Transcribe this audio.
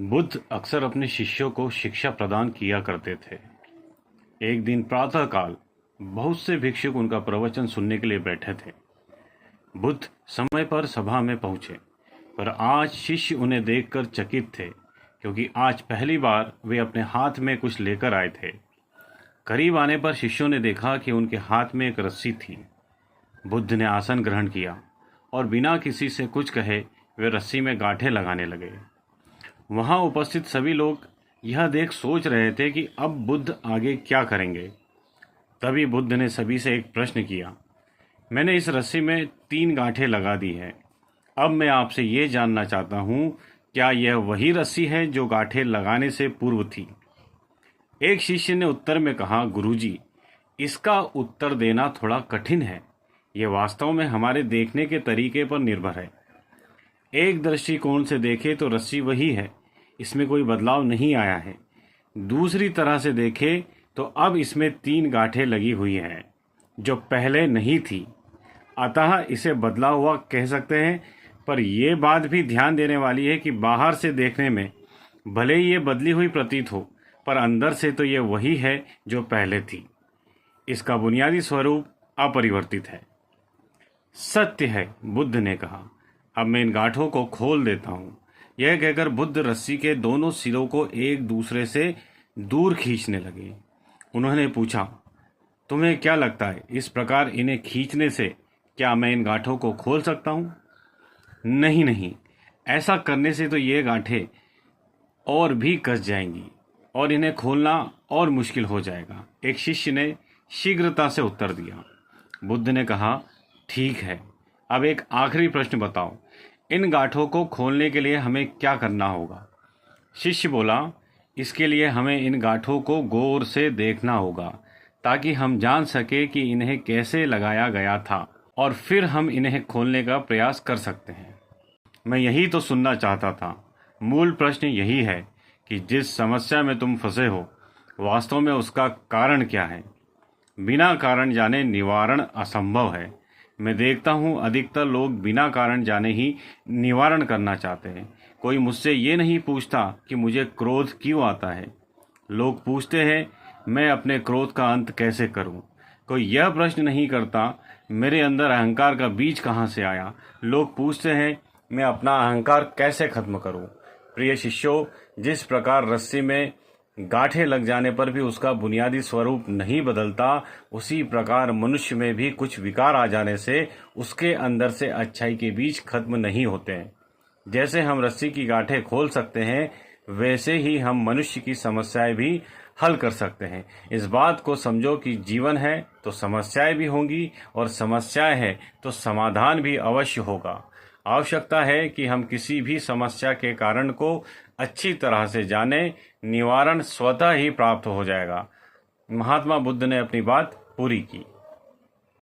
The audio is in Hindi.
बुद्ध अक्सर अपने शिष्यों को शिक्षा प्रदान किया करते थे। एक दिन प्रातःकाल बहुत से भिक्षुक उनका प्रवचन सुनने के लिए बैठे थे। बुद्ध समय पर सभा में पहुंचे, पर आज शिष्य उन्हें देखकर चकित थे, क्योंकि आज पहली बार वे अपने हाथ में कुछ लेकर आए थे। करीब आने पर शिष्यों ने देखा कि उनके हाथ में एक रस्सी थी। बुद्ध ने आसन ग्रहण किया और बिना किसी से कुछ कहे वे रस्सी में गांठें लगाने लगे। वहां उपस्थित सभी लोग यह देख सोच रहे थे कि अब बुद्ध आगे क्या करेंगे। तभी बुद्ध ने सभी से एक प्रश्न किया। मैंने इस रस्सी में 3 गांठें लगा दी है। अब मैं आपसे ये जानना चाहता हूँ, क्या यह वही रस्सी है जो गांठें लगाने से पूर्व थी? एक शिष्य ने उत्तर में कहा, गुरुजी, इसका उत्तर देना थोड़ा कठिन है। यह वास्तव में हमारे देखने के तरीके पर निर्भर है। एक दृष्टिकोण से देखें तो रस्सी वही है, इसमें कोई बदलाव नहीं आया है। दूसरी तरह से देखें तो अब इसमें 3 गांठें लगी हुई हैं, जो पहले नहीं थी। अतः इसे बदला हुआ कह सकते हैं, पर यह बात भी ध्यान देने वाली है कि बाहर से देखने में भले ही ये बदली हुई प्रतीत हो, पर अंदर से तो ये वही है जो पहले थी। इसका बुनियादी स्वरूप अपरिवर्तित है। सत्य है, बुद्ध ने कहा। अब मैं इन गांठों को खोल देता हूँ। यह कहकर बुद्ध रस्सी के दोनों सिरों को एक दूसरे से दूर खींचने लगे। उन्होंने पूछा, तुम्हें क्या लगता है, इस प्रकार इन्हें खींचने से क्या मैं इन गांठों को खोल सकता हूँ? नहीं नहीं, ऐसा करने से तो ये गांठें और भी कस जाएंगी और इन्हें खोलना और मुश्किल हो जाएगा। एक शिष्य ने शीघ्रता से उत्तर दिया। बुद्ध ने कहा, ठीक है, अब एक आखिरी प्रश्न बताओ, इन गांठों को खोलने के लिए हमें क्या करना होगा? शिष्य बोला, इसके लिए हमें इन गांठों को गौर से देखना होगा, ताकि हम जान सके कि इन्हें कैसे लगाया गया था, और फिर हम इन्हें खोलने का प्रयास कर सकते हैं। मैं यही तो सुनना चाहता था। मूल प्रश्न यही है कि जिस समस्या में तुम फंसे हो, वास्तव में उसका कारण क्या है? बिना कारण जाने निवारण असंभव है। मैं देखता हूँ अधिकतर लोग बिना कारण जाने ही निवारण करना चाहते हैं। कोई मुझसे ये नहीं पूछता कि मुझे क्रोध क्यों आता है। लोग पूछते हैं, मैं अपने क्रोध का अंत कैसे करूं? कोई यह प्रश्न नहीं करता, मेरे अंदर अहंकार का बीज कहाँ से आया। लोग पूछते हैं, मैं अपना अहंकार कैसे खत्म करूं? प्रिय शिष्यों, जिस प्रकार रस्सी में गांठें लग जाने पर भी उसका बुनियादी स्वरूप नहीं बदलता, उसी प्रकार मनुष्य में भी कुछ विकार आ जाने से उसके अंदर से अच्छाई के बीज खत्म नहीं होते हैं। जैसे हम रस्सी की गांठें खोल सकते हैं, वैसे ही हम मनुष्य की समस्याएं भी हल कर सकते हैं। इस बात को समझो कि जीवन है तो समस्याएं भी होंगी, और समस्याएं हैं तो समाधान भी अवश्य होगा। आवश्यकता है कि हम किसी भी समस्या के कारण को अच्छी तरह से जानें, निवारण स्वतः ही प्राप्त हो जाएगा। महात्मा बुद्ध ने अपनी बात पूरी की।